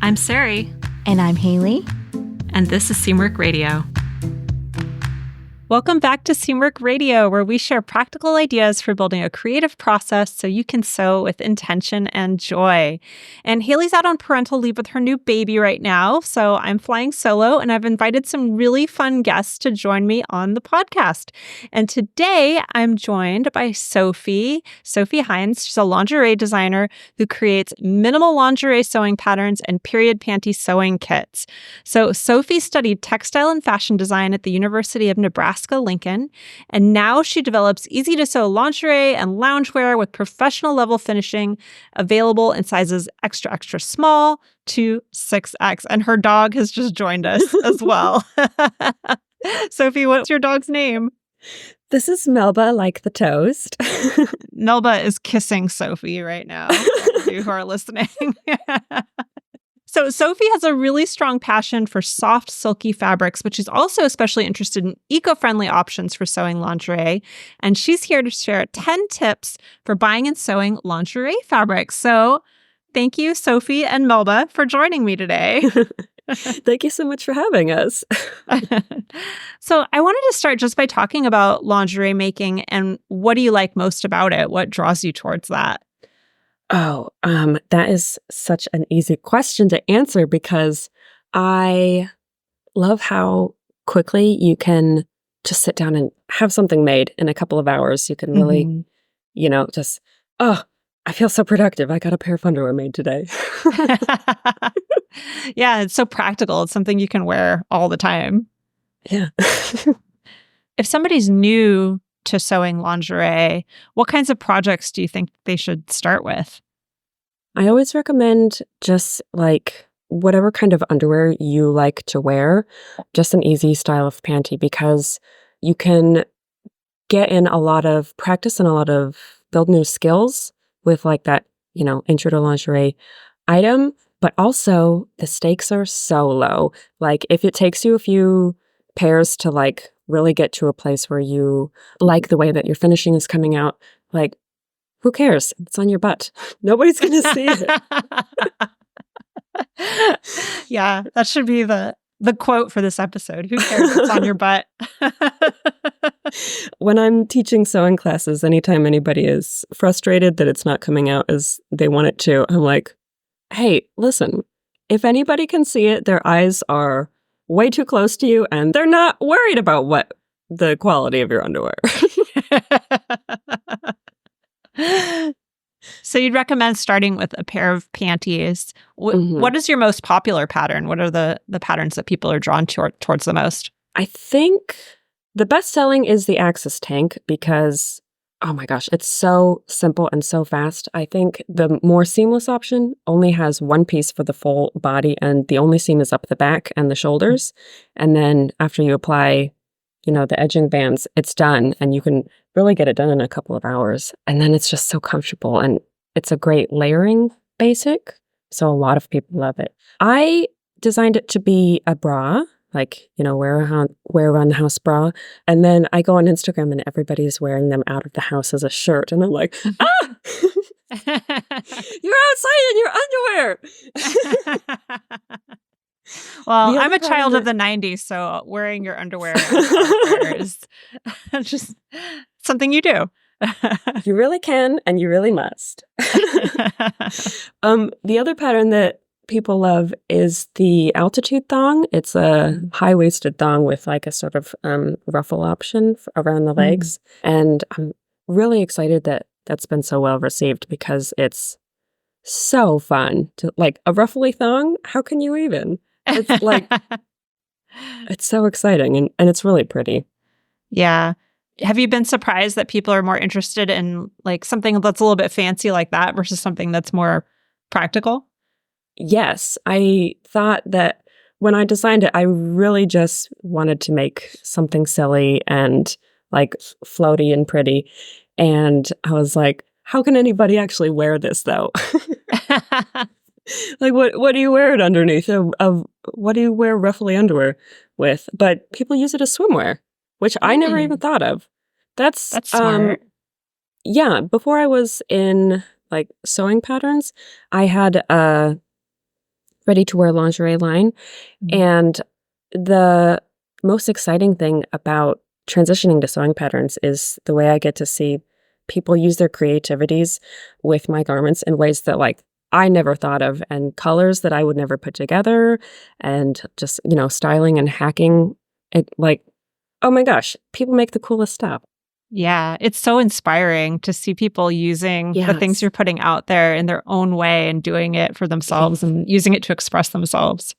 I'm Sari. And I'm Haley. And this is Seamwork Radio. Welcome back to Seamwork Radio, where we share practical ideas for building a creative process so you can sew with intention and joy. And Haley's out on parental leave with her new baby right now, so I'm flying solo, and I've invited some really fun guests to join me on the podcast. And today I'm joined by Sophie Hines. She's a lingerie designer who creates minimal lingerie sewing patterns and period panty sewing kits. So Sophie studied textile and fashion design at the University of Nebraska, Lincoln, and now she develops easy-to-sew lingerie and loungewear with professional level finishing available in sizes extra, extra small to 6X. And her dog has just joined us as well. Sophie, what's your dog's name? This is Melba, like the toast. Melba is kissing Sophie right now, for you who are listening. So Sophie has a really strong passion for soft, silky fabrics, but she's also especially interested in eco-friendly options for sewing lingerie. And she's here to share 10 tips for buying and sewing lingerie fabrics. So thank you, Sophie and Melba, for joining me today. Thank you so much for having us. So I wanted to start just by talking about lingerie making and what do you like most about it? What draws you towards that? Oh, that is such an easy question to answer because I love how quickly you can just sit down and have something made in a couple of hours. You can really, I feel so productive. I got a pair of underwear made today. Yeah, it's so practical. It's something you can wear all the time. Yeah. If somebody's new to sewing lingerie, what kinds of projects do you think they should start with? I always recommend just like whatever kind of underwear you like to wear, just an easy style of panty, because you can get in a lot of practice and a lot of build new skills with like that, intro to lingerie item. But also the stakes are so low. Like if it takes you a few pairs to like really get to a place where you like the way that your finishing is coming out, like who cares? It's on your butt. Nobody's going to see it. Yeah, that should be the quote for this episode. Who cares? It's on your butt. When I'm teaching sewing classes, anytime anybody is frustrated that it's not coming out as they want it to, I'm like, hey, listen, if anybody can see it, their eyes are way too close to you and they're not worried about what the quality of your underwear. So you'd recommend starting with a pair of panties. What is your most popular pattern? What are the patterns that people are drawn towards the most? I think the best selling is the Axis tank because, oh my gosh, it's so simple and so fast. I think the more seamless option only has one piece for the full body and the only seam is up the back and the shoulders. And then after you apply the edging bands, it's done and you can really get it done in a couple of hours. And then it's just so comfortable and it's a great layering basic. So a lot of people love it. I designed it to be a bra, like, wear around the house bra. And then I go on Instagram and everybody's wearing them out of the house as a shirt. And I'm like, you're outside in your underwear. Well, I'm a child of the 90s, so wearing your underwear is just something you do. You really can, and you really must. The other pattern that people love is the altitude thong. It's a high-waisted thong with like a sort of ruffle option around the legs. And I'm really excited that that's been so well received because it's so fun. Like a ruffly thong, how can you even? It's like, it's so exciting and it's really pretty. Yeah. Have you been surprised that people are more interested in like something that's a little bit fancy like that versus something that's more practical? Yes. I thought that when I designed it, I really just wanted to make something silly and like floaty and pretty. And I was like, how can anybody actually wear this though? Like, what do you wear it underneath? What do you wear ruffly underwear with? But people use it as swimwear, which I never even thought of. That's smart. Yeah, before I was in like sewing patterns, I had a ready-to-wear lingerie line. And the most exciting thing about transitioning to sewing patterns is the way I get to see people use their creativities with my garments in ways that like I never thought of, and colors that I would never put together, and just, styling and hacking. Like, oh my gosh, people make the coolest stuff. Yeah, it's so inspiring to see people using the things Yes. you're putting out there in their own way and doing it for themselves and using it to express themselves.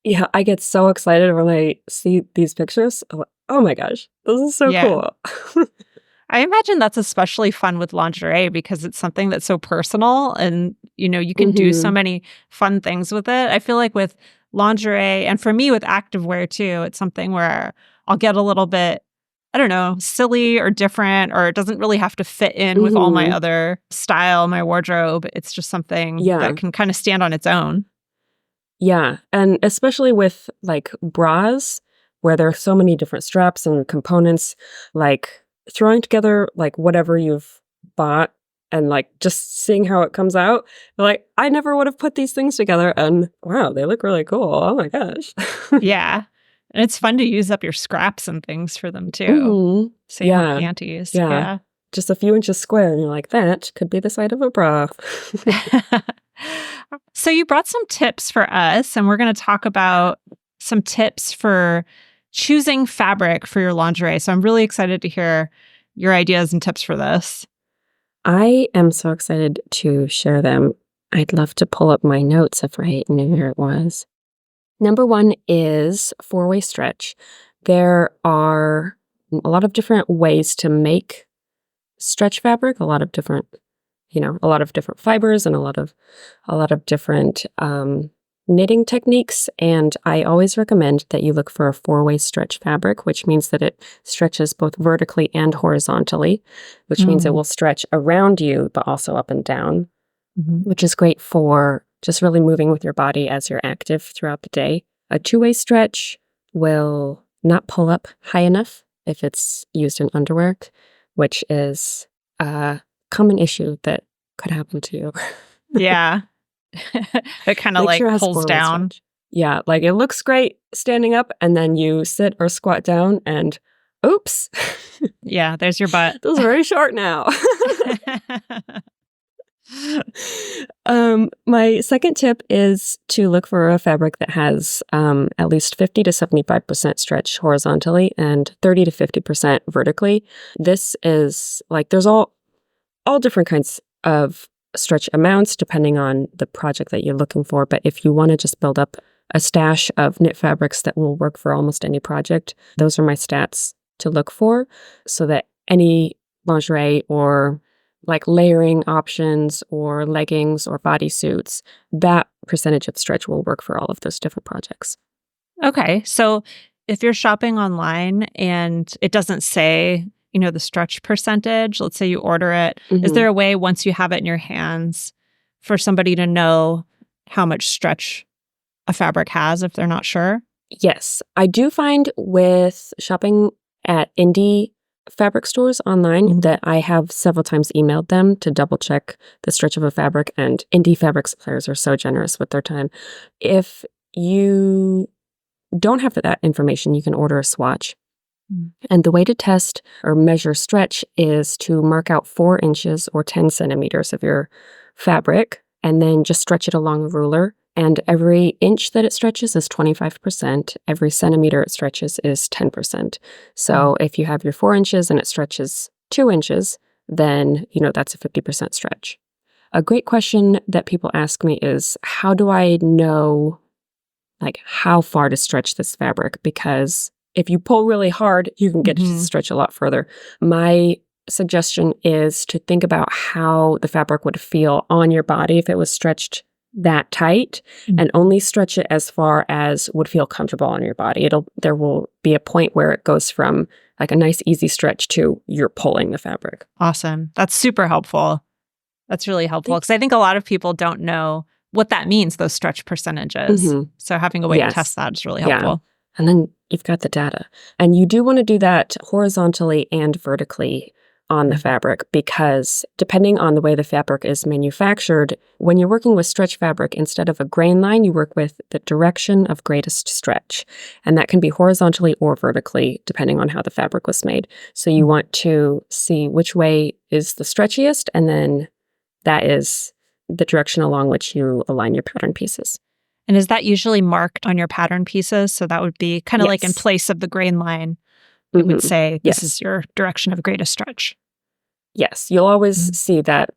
Yeah, I get so excited when I see these pictures. I'm like, oh my gosh, this is so Yeah. cool. I imagine that's especially fun with lingerie because it's something that's so personal and, you can do so many fun things with it. I feel like with lingerie, and for me with activewear too, it's something where I'll get a little bit, I don't know, silly or different, or it doesn't really have to fit in with all my other style, my wardrobe. It's just something that can kind of stand on its own. Yeah, and especially with like bras, where there are so many different straps and components, like throwing together like whatever you've bought and like just seeing how it comes out. Like, I never would have put these things together, and wow, they look really cool. Oh my gosh. Yeah. And it's fun to use up your scraps and things for them too. Same with panties. Yeah. Just a few inches square, and you're like, that could be the side of a bra. So you brought some tips for us, and we're going to talk about some tips for choosing fabric for your lingerie. So I'm really excited to hear your ideas and tips for this. I am so excited to share them. I'd love to pull up my notes if I knew where it was. Number one is four-way stretch. There are a lot of different ways to make stretch fabric, a lot of different fibers and a lot of different knitting techniques. And I always recommend that you look for a four-way stretch fabric, which means that it stretches both vertically and horizontally, which means it will stretch around you, but also up and down, which is great for just really moving with your body as you're active throughout the day. A two-way stretch will not pull up high enough if it's used in underwear, which is a common issue that could happen to you. Yeah. It kind of like pulls down. Stretch. Yeah, like it looks great standing up, and then you sit or squat down and oops. Yeah, there's your butt. Those are very short now. My second tip is to look for a fabric that has at least 50 to 75% stretch horizontally and 30 to 50% vertically. This is like, there's all different kinds of stretch amounts depending on the project that you're looking for. But if you want to just build up a stash of knit fabrics that will work for almost any project, those are my stats to look for, so that any lingerie or like layering options or leggings or bodysuits, that percentage of stretch will work for all of those different projects. Okay. So if you're shopping online and it doesn't say, the stretch percentage, let's say you order it, is there a way once you have it in your hands for somebody to know how much stretch a fabric has if they're not sure? Yes. I do find with shopping at indie fabric stores online that I have several times emailed them to double check the stretch of a fabric, and indie fabric suppliers are so generous with their time. If you don't have that information, you can order a swatch. And the way to test or measure stretch is to mark out 4 inches or 10 centimeters of your fabric, and then just stretch it along a ruler. And every inch that it stretches is 25%. Every centimeter it stretches is 10%. So if you have your 4 inches and it stretches 2 inches, then, that's a 50% stretch. A great question that people ask me is, how do I know, like, how far to stretch this fabric? Because if you pull really hard, you can get to stretch a lot further. My suggestion is to think about how the fabric would feel on your body if it was stretched that tight, and only stretch it as far as would feel comfortable on your body. There will be a point where it goes from like a nice easy stretch to you're pulling the fabric. Awesome. That's super helpful. That's really helpful because I think a lot of people don't know what that means, those stretch percentages. So having a way to test that is really helpful. And then you've got the data. And you do want to do that horizontally and vertically on the fabric, because depending on the way the fabric is manufactured, when you're working with stretch fabric, instead of a grain line, you work with the direction of greatest stretch. And that can be horizontally or vertically, depending on how the fabric was made. So you want to see which way is the stretchiest, and then that is the direction along which you align your pattern pieces. And is that usually marked on your pattern pieces? So that would be kind of like in place of the grain line. It would say, this is your direction of greatest stretch. Yes, you'll always see that,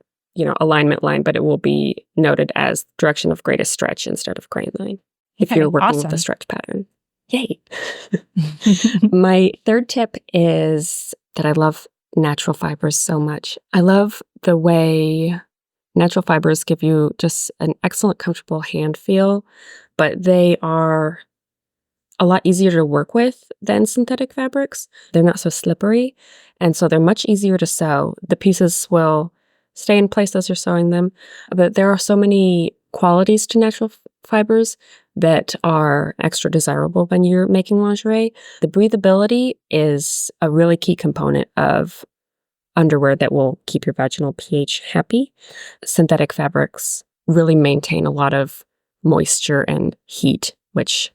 alignment line, but it will be noted as direction of greatest stretch instead of grain line if you're working with a stretch pattern. Yay. My third tip is that I love natural fibers so much. I love the way natural fibers give you just an excellent, comfortable hand feel, but they are a lot easier to work with than synthetic fabrics. They're not so slippery, and so they're much easier to sew. The pieces will stay in place as you're sewing them, but there are so many qualities to natural fibers that are extra desirable when you're making lingerie. The breathability is a really key component of underwear that will keep your vaginal pH happy. Synthetic fabrics really maintain a lot of moisture and heat, which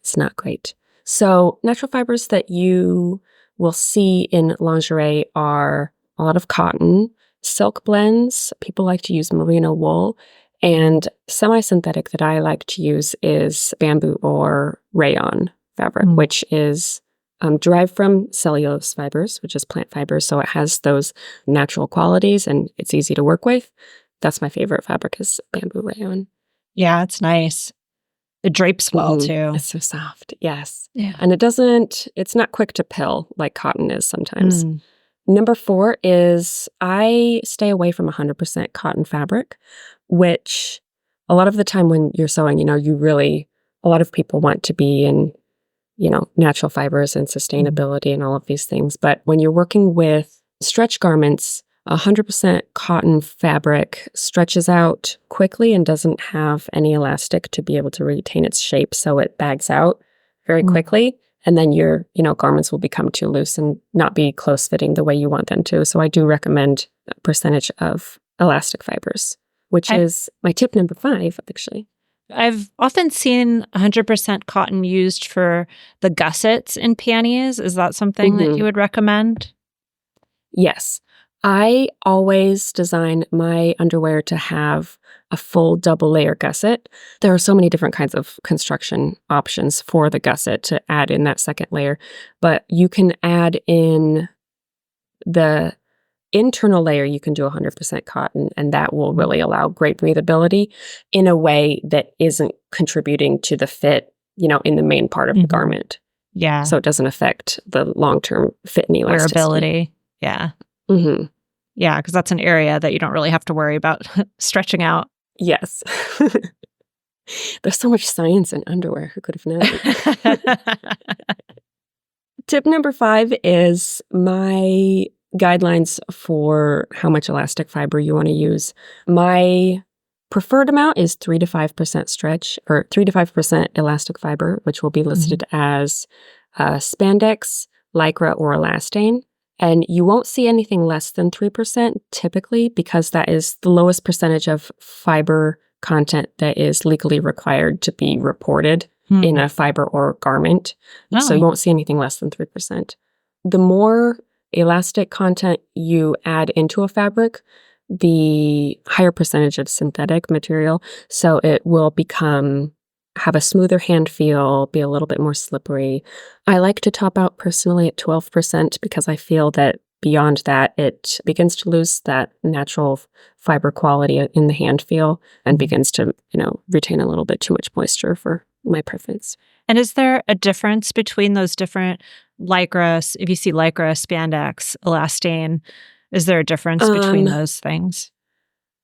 is not great. So natural fibers that you will see in lingerie are a lot of cotton, silk blends. People like to use merino wool, and semi-synthetic that I like to use is bamboo or rayon fabric, which is derived from cellulose fibers, which is plant fibers. So it has those natural qualities and it's easy to work with. That's my favorite fabric, is bamboo rayon. Yeah, it's nice. It drapes well too. It's so soft. Yes. Yeah. And it's not quick to pill like cotton is sometimes. Number 4 is I stay away from 100% cotton fabric, which a lot of the time when you're sewing, a lot of people want to be in, natural fibers and sustainability and all of these things. But when you're working with stretch garments, 100% cotton fabric stretches out quickly and doesn't have any elastic to be able to retain its shape, so it bags out very quickly. And then your, garments will become too loose and not be close fitting the way you want them to. So I do recommend a percentage of elastic fibers, which is my tip number 5, actually. I've often seen 100% cotton used for the gussets in panties. Is that something that you would recommend? Yes. I always design my underwear to have a full double layer gusset. There are so many different kinds of construction options for the gusset to add in that second layer, but you can add in the internal layer. You can do 100% cotton, and that will really allow great breathability in a way that isn't contributing to the fit, in the main part of the garment. Yeah. So it doesn't affect the long-term fit and elasticity. Wearability. Yeah. Yeah, because that's an area that you don't really have to worry about stretching out. Yes. There's so much science in underwear. Who could have known? Tip number 5 is my guidelines for how much elastic fiber you want to use. My preferred amount is 3 to 5% stretch, or 3 to 5% elastic fiber, which will be listed as spandex, lycra, or elastane. And you won't see anything less than 3% typically, because that is the lowest percentage of fiber content that is legally required to be reported in a fiber or garment. So you won't see anything less than 3%. The more elastic content you add into a fabric, the higher percentage of synthetic material. So it will have a smoother hand feel, be a little bit more slippery. I like to top out personally at 12% because I feel that beyond that, it begins to lose that natural fiber quality in the hand feel and begins to, retain a little bit too much moisture for my preference. And is there a difference between those different lycra, if you see lycra, spandex, elastane, is there a difference between those things?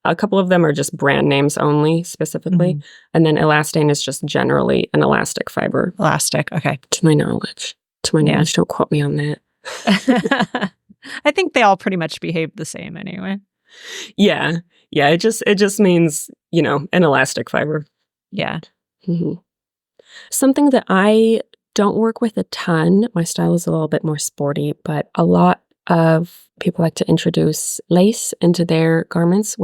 A couple of them are just brand names only, specifically. And then elastane is just generally an elastic fiber. Elastic, okay. To my knowledge. Don't quote me on that. I think they all pretty much behave the same anyway. Yeah. It just means, an elastic fiber. Yeah. Something that I don't work with a ton, my style is a little bit more sporty, but a lot of people like to introduce lace into their garments,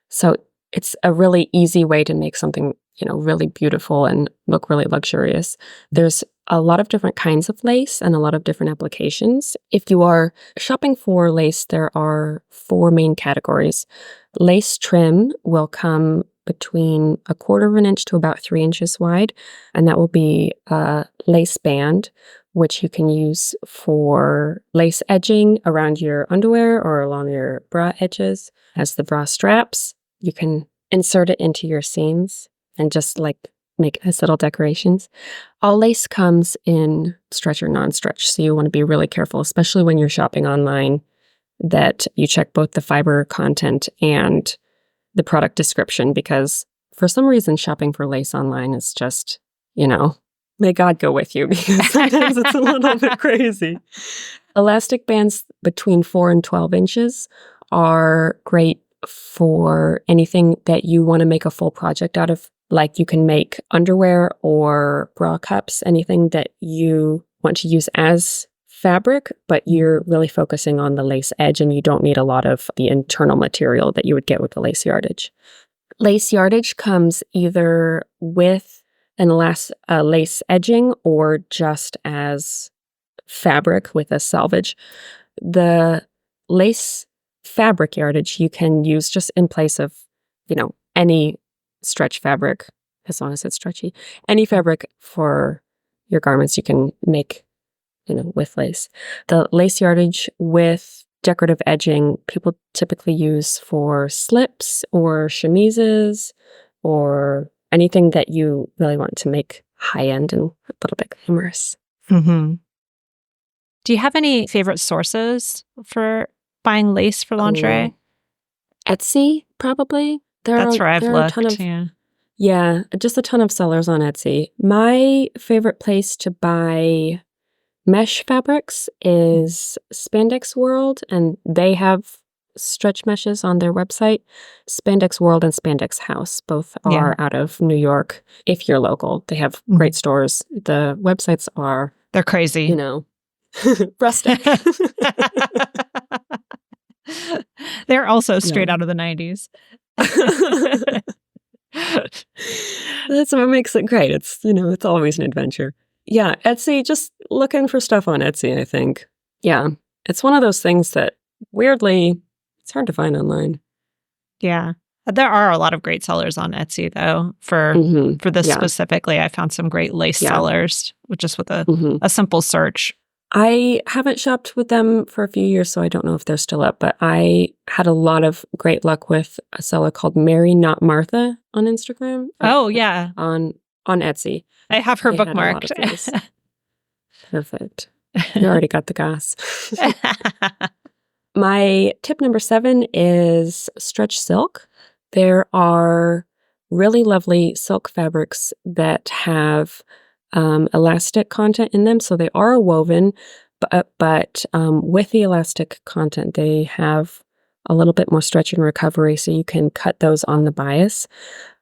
so it's a really easy way to make something, really beautiful and look really luxurious. There's a lot of different kinds of lace and a lot of different applications. If you are shopping for lace, there are 4 main categories. Lace trim will come between 1/4 of an inch to about 3 inches wide, and that will be a lace band, which you can use for lace edging around your underwear or along your bra edges. As the bra straps, you can insert it into your seams and just make nice little decorations. All lace comes in stretch or non-stretch, so you want to be really careful, especially when you're shopping online, that you check both the fiber content and the product description, because for some reason shopping for lace online is just, may God go with you, because sometimes it's a little bit crazy. Elastic bands between 4 and 12 inches are great for anything that you want to make a full project out of. Like you can make underwear or bra cups, anything that you want to use as fabric, but you're really focusing on the lace edge and you don't need a lot of the internal material that you would get with the lace yardage. Lace yardage comes either with an lace edging or just as fabric with a selvage. The lace fabric yardage you can use just in place of, any stretch fabric, as long as it's stretchy. Any fabric for your garments you can make, with lace. The lace yardage with decorative edging, people typically use for slips or chemises or anything that you really want to make high-end and a little bit glamorous. Mm-hmm. Do you have any favorite sources for buying lace for lingerie? Etsy, probably. That's where I've looked. Just a ton of sellers on Etsy. My favorite place to buy mesh fabrics is Spandex World, and they have stretch meshes on their website. Spandex World and Spandex House both are out of New York. If you're local, they have great stores. The websites are... They're crazy. Rustic. They're also straight out of the 90s. That's what makes it great. It's, it's always an adventure. Yeah, Etsy, just looking for stuff on Etsy, I think. Yeah, it's one of those things that weirdly, it's hard to find online. Yeah. There are a lot of great sellers on Etsy, though, for this specifically. I found some great lace sellers, just with a simple search. I haven't shopped with them for a few years, so I don't know if they're still up, but I had a lot of great luck with a seller called Mary Not Martha on Instagram. Oh, yeah. On Etsy. I have her bookmarked. Perfect. You already got the gas. My tip number 7 is stretch silk. There are really lovely silk fabrics that have elastic content in them. So they are woven, but with the elastic content, they have a little bit more stretch and recovery. So you can cut those on the bias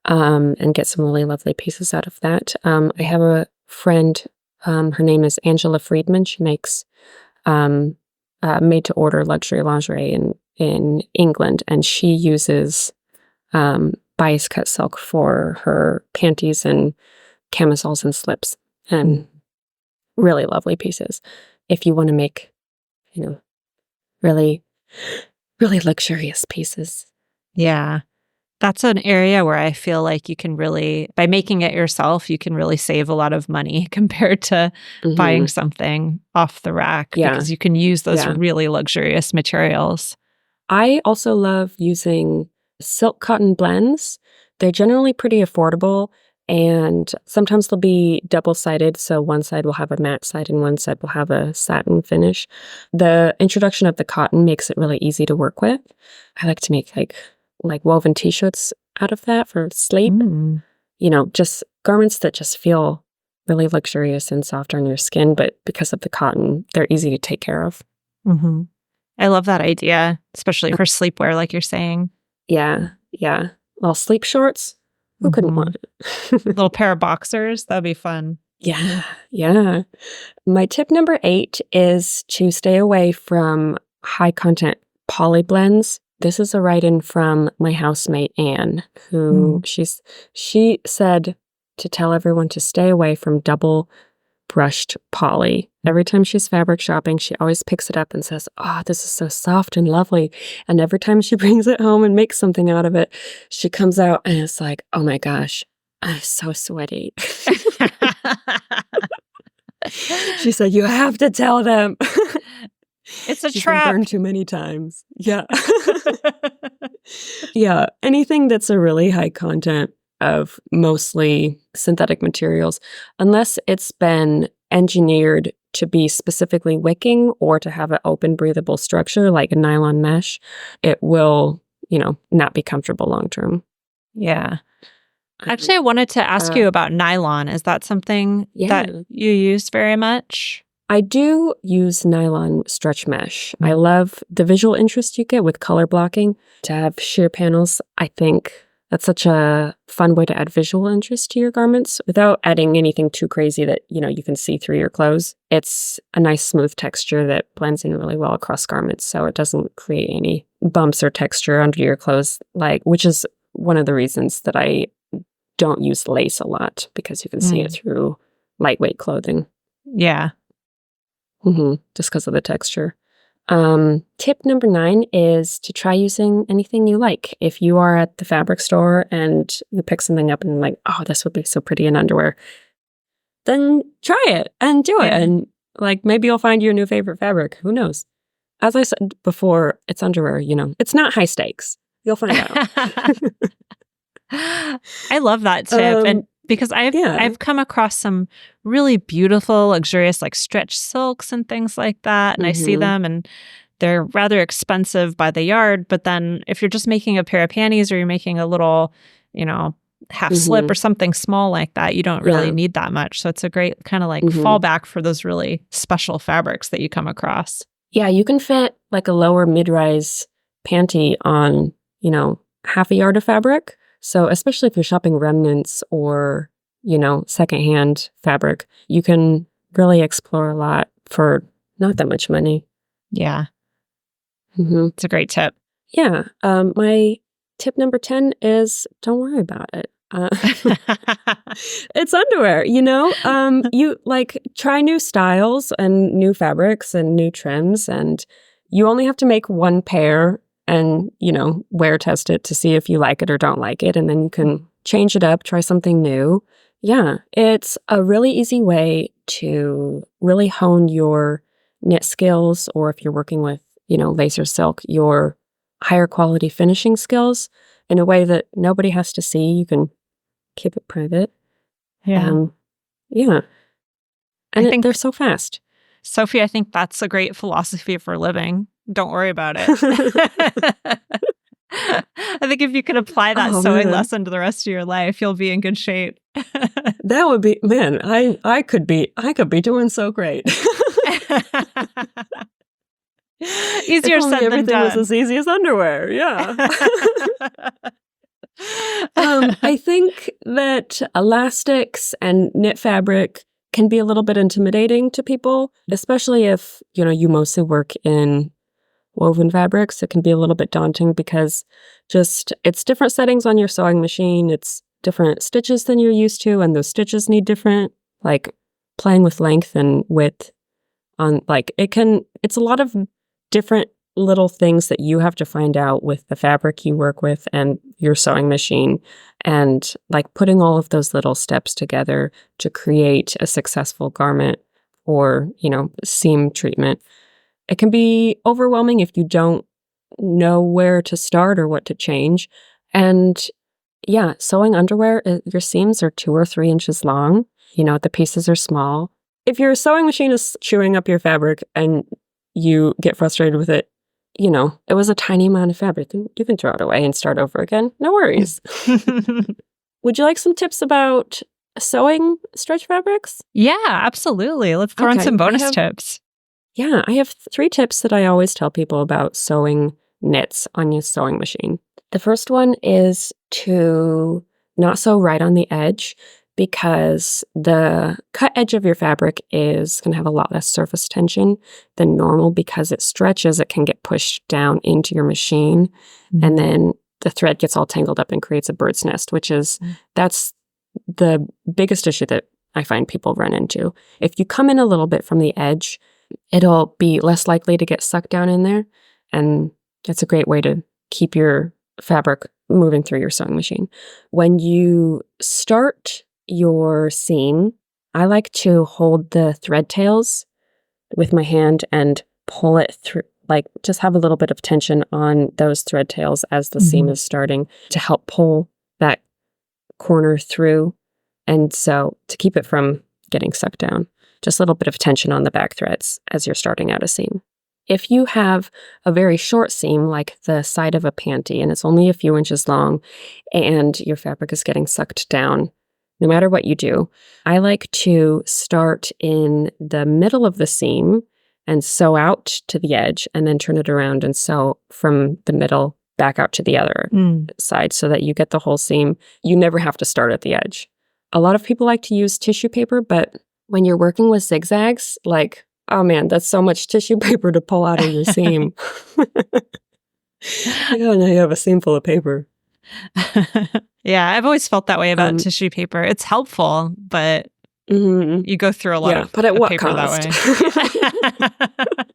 and get some really lovely pieces out of that. I have a friend, her name is Angela Friedman. She makes made-to-order luxury lingerie in England, and she uses bias cut silk for her panties and camisoles and slips, and really lovely pieces. If you want to make, really, really luxurious pieces. Yeah. That's an area where I feel like you can really, by making it yourself, you can really save a lot of money compared to buying something off the rack, because you can use those really luxurious materials. I also love using silk cotton blends. They're generally pretty affordable, and sometimes they'll be double-sided, so one side will have a matte side and one side will have a satin finish. The introduction of the cotton makes it really easy to work with. I like to make like woven t-shirts out of that for sleep. Just garments that just feel really luxurious and soft on your skin, but because of the cotton, they're easy to take care of. I love that idea, especially for sleepwear, like you're saying. Yeah. Well, sleep shorts, who couldn't want it? Little pair of boxers, that'd be fun. Yeah. My tip number 8 is to stay away from high content poly blends. This is a write-in from my housemate Anne, who she said to tell everyone to stay away from double brushed poly. Every time she's fabric shopping, she always picks it up and says, "Oh, this is so soft and lovely." And every time she brings it home and makes something out of it, she comes out and it's like, "Oh my gosh, I'm so sweaty." She said, "You have to tell them." It's a She's trap. been burned too many times. Yeah. Yeah. Anything that's a really high content of mostly synthetic materials, unless it's been engineered to be specifically wicking or to have an open, breathable structure like a nylon mesh, it will, not be comfortable long term. Yeah. Actually, I wanted to ask you about nylon. Is that something that you use very much? I do use nylon stretch mesh. I love the visual interest you get with color blocking. To have sheer panels, I think that's such a fun way to add visual interest to your garments without adding anything too crazy that, you can see through your clothes. It's a nice smooth texture that blends in really well across garments, so it doesn't create any bumps or texture under your clothes, which is one of the reasons that I don't use lace a lot, because you can see it through lightweight clothing. Yeah. Just because of the texture. Tip number 9 is to try using anything you like. If you are at the fabric store and you pick something up and like, "Oh, this would be so pretty in underwear," then try it and do it. And maybe you'll find your new favorite fabric. Who knows? As I said before, it's underwear, It's not high stakes. You'll find out. I love that tip. And because I've come across some really beautiful, luxurious, stretch silks and things like that. And I see them and they're rather expensive by the yard. But then if you're just making a pair of panties or you're making a little, half slip or something small like that, you don't really need that much. So it's a great kind of fallback for those really special fabrics that you come across. Yeah, you can fit a lower mid-rise panty on, half a yard of fabric. So especially if you're shopping remnants or, secondhand fabric, you can really explore a lot for not that much money. Yeah. It's a great tip. Yeah. My tip number 10 is don't worry about it. It's underwear, you try new styles and new fabrics and new trims, and you only have to make one pair and, wear test it to see if you like it or don't like it. And then you can change it up, try something new. Yeah, it's a really easy way to really hone your knit skills, or if you're working with, lace or silk, your higher quality finishing skills in a way that nobody has to see. You can keep it private. Yeah. Yeah. And I think they're so fast. Sophie, I think that's a great philosophy for living. Don't worry about it. I think if you could apply that sewing lesson to the rest of your life, you'll be in good shape. That would be, man, I could be doing so great. Easier said than everything done. was as easy as underwear. Yeah. I think that elastics and knit fabric can be a little bit intimidating to people, especially if, you mostly work in woven fabrics. It can be a little bit daunting because it's different settings on your sewing machine. It's different stitches than you're used to, and those stitches need different, playing with length and width on, it's a lot of different little things that you have to find out with the fabric you work with and your sewing machine, and putting all of those little steps together to create a successful garment or, seam treatment. It can be overwhelming if you don't know where to start or what to change. And yeah, sewing underwear, your seams are 2 or 3 inches long. The pieces are small. If your sewing machine is chewing up your fabric and you get frustrated with it, it was a tiny amount of fabric. You can throw it away and start over again. No worries. Would you like some tips about sewing stretch fabrics? Yeah, absolutely. Let's throw in some bonus tips. Yeah, I have 3 tips that I always tell people about sewing knits on your sewing machine. The first one is to not sew right on the edge. because the cut edge of your fabric is going to have a lot less surface tension than normal because it stretches. It can get pushed down into your machine, and then the thread gets all tangled up and creates a bird's nest, that's the biggest issue that I find people run into. If you come in a little bit from the edge, it'll be less likely to get sucked down in there, and that's a great way to keep your fabric moving through your sewing machine. When you start your seam, I like to hold the thread tails with my hand and pull it through, like just have a little bit of tension on those thread tails as the seam is starting to help pull that corner through. And so to keep it from getting sucked down, just a little bit of tension on the back threads as you're starting out a seam. If you have a very short seam, like the side of a panty, and it's only a few inches long, and your fabric is getting sucked down, no matter what you do, I like to start in the middle of the seam and sew out to the edge, and then turn it around and sew from the middle back out to the other side so that you get the whole seam. You never have to start at the edge. A lot of people like to use tissue paper, but when you're working with zigzags, like, oh man, that's so much tissue paper to pull out of your seam. Oh, now you have a seam full of paper. Yeah, I've always felt that way about tissue paper. It's helpful, but you go through a lot of but at what paper cost? that way.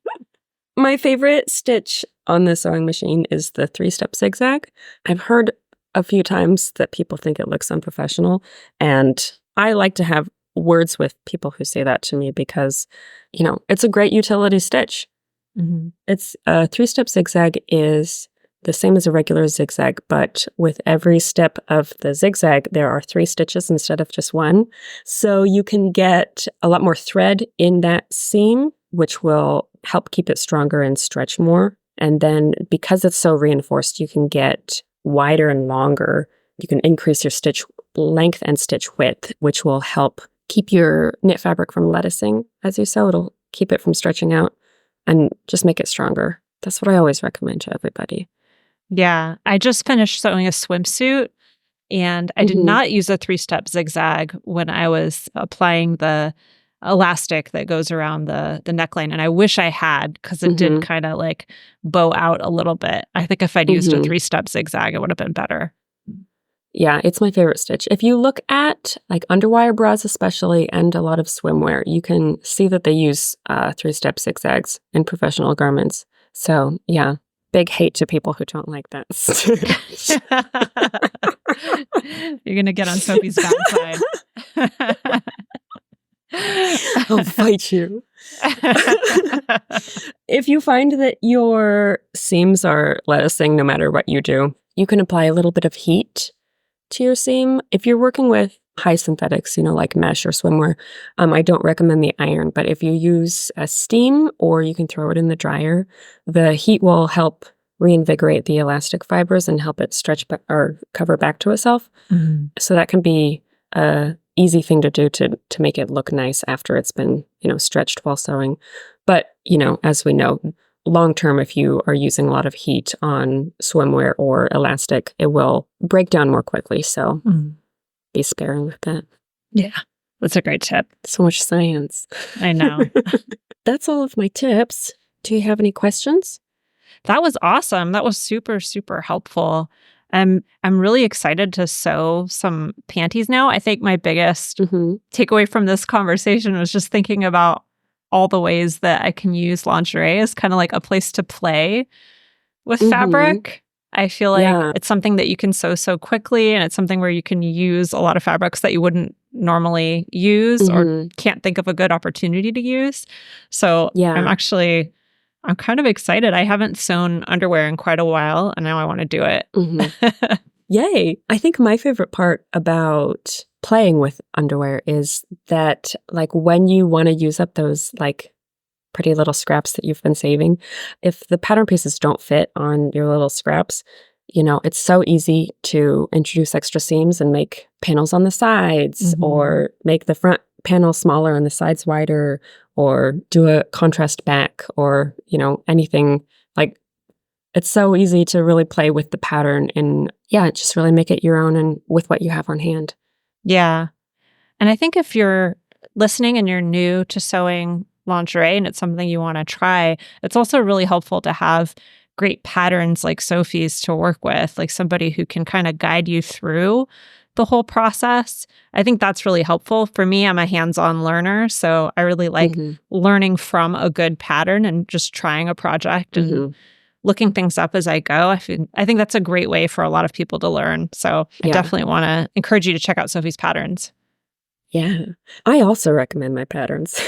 My favorite stitch on the sewing machine is the 3-step zigzag. I've heard a few times that people think it looks unprofessional, and I like to have words with people who say that to me because, it's a great utility stitch. It's a 3-step zigzag is the same as a regular zigzag, but with every step of the zigzag, there are 3 stitches instead of just 1. So you can get a lot more thread in that seam, which will help keep it stronger and stretch more. And then because it's so reinforced, you can get wider and longer. You can increase your stitch length and stitch width, which will help keep your knit fabric from lettucing as you sew. It'll keep it from stretching out and just make it stronger. That's what I always recommend to everybody. Yeah, I just finished sewing a swimsuit, and I did not use a 3-step zigzag when I was applying the elastic that goes around the neckline, and I wish I had, because it did kind of like bow out a little bit. I think if I'd used a 3-step zigzag, it would have been better. Yeah, it's my favorite stitch. If you look at like underwire bras especially, and a lot of swimwear, you can see that they use 3-step zigzags in professional garments. So yeah, big hate to people who don't like that stitch. You're going to get on Sophie's bad side. I'll fight you. If you find that your seams are lettucing no matter what you do, you can apply a little bit of heat to your seam. If you're working with high synthetics, like mesh or swimwear, I don't recommend the iron, but if you use a steam or you can throw it in the dryer, the heat will help reinvigorate the elastic fibers and help it stretch or cover back to itself. So that can be a easy thing to do to make it look nice after it's been, stretched while sewing. But, as we know, long term, if you are using a lot of heat on swimwear or elastic, it will break down more quickly. So be sparing with that. Yeah, that's a great tip. So much science. I know. That's all of my tips. Do you have any questions? That was awesome. That was super, super helpful. I'm really excited to sew some panties now. I think my biggest takeaway from this conversation was just thinking about all the ways that I can use lingerie as kind of like a place to play with fabric. I feel like it's something that you can sew so quickly, and it's something where you can use a lot of fabrics that you wouldn't normally use or can't think of a good opportunity to use. So I'm kind of excited. I haven't sewn underwear in quite a while, and now I want to do it. Yay. I think my favorite part about playing with underwear is that, like, when you want to use up those, like, pretty little scraps that you've been saving, if the pattern pieces don't fit on your little scraps, it's so easy to introduce extra seams and make panels on the sides or make the front panel smaller and the sides wider, or do a contrast back, or, anything. Like, it's so easy to really play with the pattern and just really make it your own and with what you have on hand. Yeah. And I think if you're listening and you're new to sewing lingerie and it's something you want to try, it's also really helpful to have great patterns like Sophie's to work with, like somebody who can kind of guide you through the whole process. I think that's really helpful. For me, I'm a hands-on learner, so I really like learning from a good pattern and just trying a project and looking things up as I go. I think that's a great way for a lot of people to learn. So I definitely want to encourage you to check out Sophie's patterns. Yeah. I also recommend my patterns.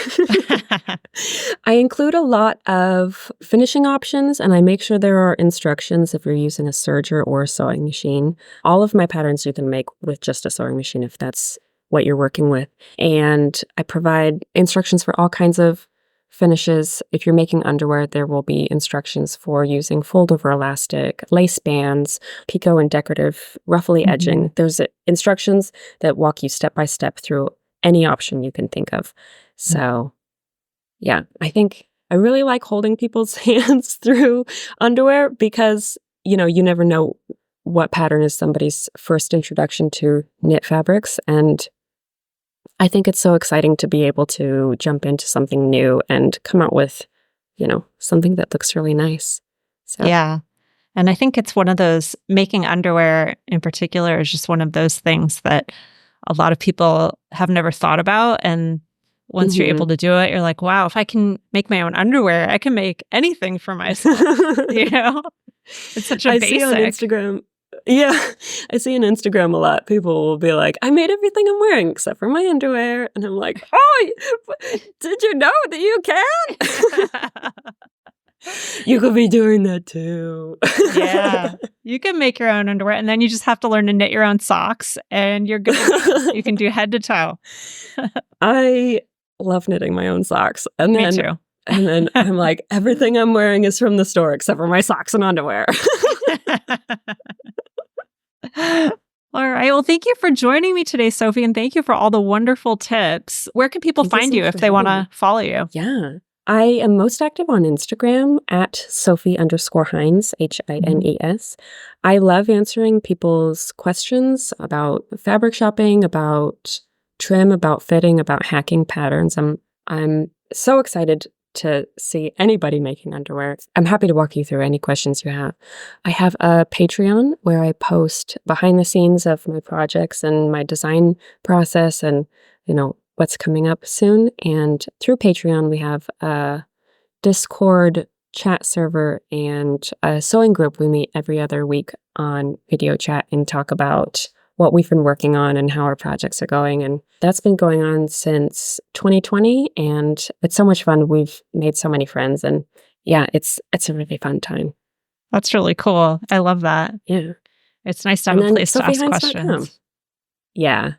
I include a lot of finishing options, and I make sure there are instructions if you're using a serger or a sewing machine. All of my patterns you can make with just a sewing machine if that's what you're working with. And I provide instructions for all kinds of finishes. If you're making underwear, there will be instructions for using fold-over elastic, lace bands, picot and decorative ruffly edging. There's instructions that walk you step by step through any option you can think of. So, yeah, I think I really like holding people's hands through underwear because, you never know what pattern is somebody's first introduction to knit fabrics. And I think it's so exciting to be able to jump into something new and come out with, something that looks really nice. So. Yeah. And I think it's one of those, making underwear in particular is just one of those things that a lot of people have never thought about. And once you're able to do it, you're like, wow, if I can make my own underwear, I can make anything for myself. It's such a basic. See on Instagram. Yeah, I see on Instagram a lot. People will be like, I made everything I'm wearing except for my underwear. And I'm like, oh, did you know that you can? You could be doing that too. Yeah, you can make your own underwear, and then you just have to learn to knit your own socks, and you're good. You can do head to toe. I love knitting my own socks. And Me too. And then I'm like, everything I'm wearing is from the store except for my socks and underwear. All right. Well, thank you for joining me today, Sophie, and thank you for all the wonderful tips. Where can people find you if they want to follow you? Yeah. I am most active on Instagram at Sophie_Hines, Hines. I love answering people's questions about fabric shopping, about trim, about fitting, about hacking patterns. I'm so excited to see anybody making underwear. I'm happy to walk you through any questions you have. I have a Patreon where I post behind the scenes of my projects and my design process and, what's coming up soon. And through Patreon, we have a Discord chat server and a sewing group. We meet every other week on video chat and talk about what we've been working on and how our projects are going. And that's been going on since 2020. And it's so much fun. We've made so many friends. And yeah, it's a really fun time. That's really cool. I love that. Yeah. It's nice to have a place to ask questions. Yeah.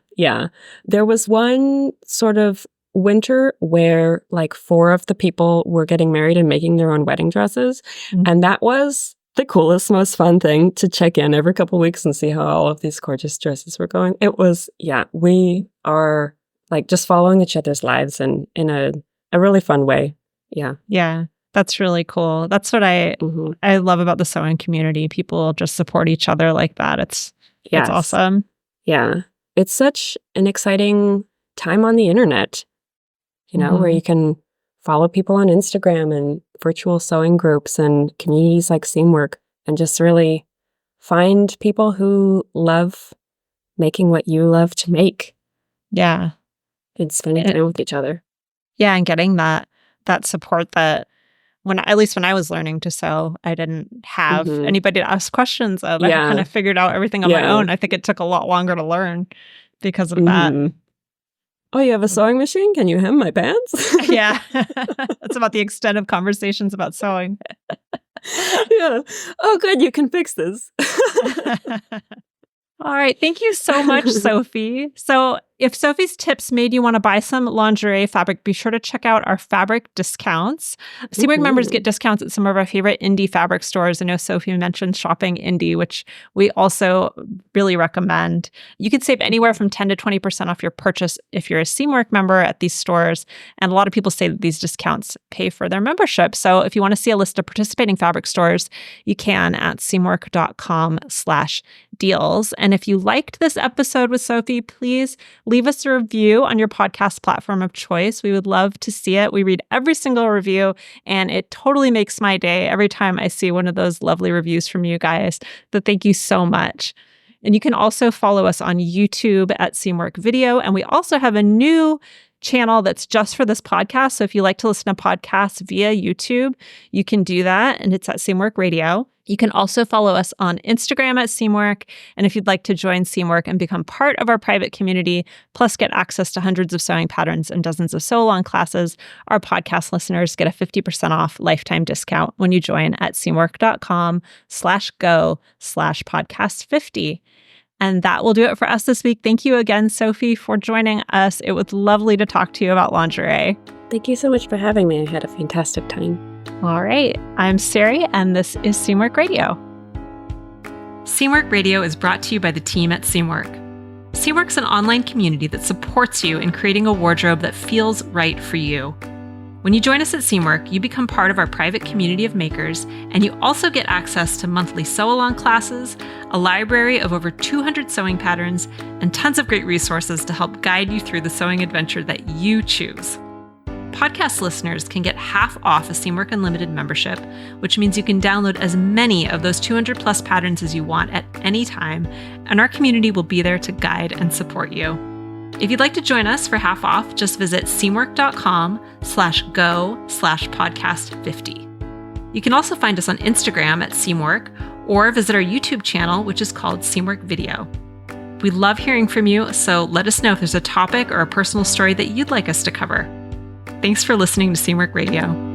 There was one sort of winter where like 4 of the people were getting married and making their own wedding dresses. And that was the coolest, most fun thing to check in every couple weeks and see how all of these gorgeous dresses were going. It was, we are like just following each other's lives and in a really fun way. Yeah. Yeah. That's really cool. That's what I love about the sewing community. People just support each other like that. It's awesome. Yeah. It's such an exciting time on the internet, where you can follow people on Instagram and virtual sewing groups and communities like Seamwork and just really find people who love making what you love to make. Yeah. And spending time with each other. Yeah, and getting that support that at least when I was learning to sew, I didn't have anybody to ask questions of. I kind of figured out everything on my own. I think it took a lot longer to learn because of that. Oh, you have a sewing machine? Can you hem my pants? Yeah. That's about the extent of conversations about sewing. Yeah. Oh, good. You can fix this. All right. Thank you so much, Sophie. So if Sophie's tips made you want to buy some lingerie fabric, be sure to check out our fabric discounts. Seamwork members get discounts at some of our favorite indie fabric stores. I know Sophie mentioned shopping indie, which we also really recommend. You can save anywhere from 10 to 20% off your purchase if you're a Seamwork member at these stores. And a lot of people say that these discounts pay for their membership. So if you want to see a list of participating fabric stores, you can at seamwork.com/deals. And if you liked this episode with Sophie, please leave us a review on your podcast platform of choice. We would love to see it. We read every single review, and it totally makes my day every time I see one of those lovely reviews from you guys. So thank you so much. And you can also follow us on YouTube at Seamwork Video. And we also have a new channel that's just for this podcast. So if you like to listen to podcasts via YouTube, you can do that. And it's at Seamwork Radio. You can also follow us on Instagram at Seamwork. And if you'd like to join Seamwork and become part of our private community, plus get access to hundreds of sewing patterns and dozens of sew-along classes, our podcast listeners get a 50% off lifetime discount when you join at seamwork.com/go/podcast50. And that will do it for us this week. Thank you again, Sophie, for joining us. It was lovely to talk to you about lingerie. Thank you so much for having me. I had a fantastic time. All right. I'm Sari, and this is Seamwork Radio. Seamwork Radio is brought to you by the team at Seamwork. Seamwork's an online community that supports you in creating a wardrobe that feels right for you. When you join us at Seamwork, you become part of our private community of makers, and you also get access to monthly sew-along classes, a library of over 200 sewing patterns, and tons of great resources to help guide you through the sewing adventure that you choose. Podcast listeners can get half off a Seamwork Unlimited membership, which means you can download as many of those 200 plus patterns as you want at any time, and our community will be there to guide and support you. If you'd like to join us for half off, just visit seamwork.com/go/podcast50. You can also find us on Instagram at Seamwork, or visit our YouTube channel, which is called Seamwork Video. We love hearing from you, so let us know if there's a topic or a personal story that you'd like us to cover. Thanks for listening to Seamwork Radio.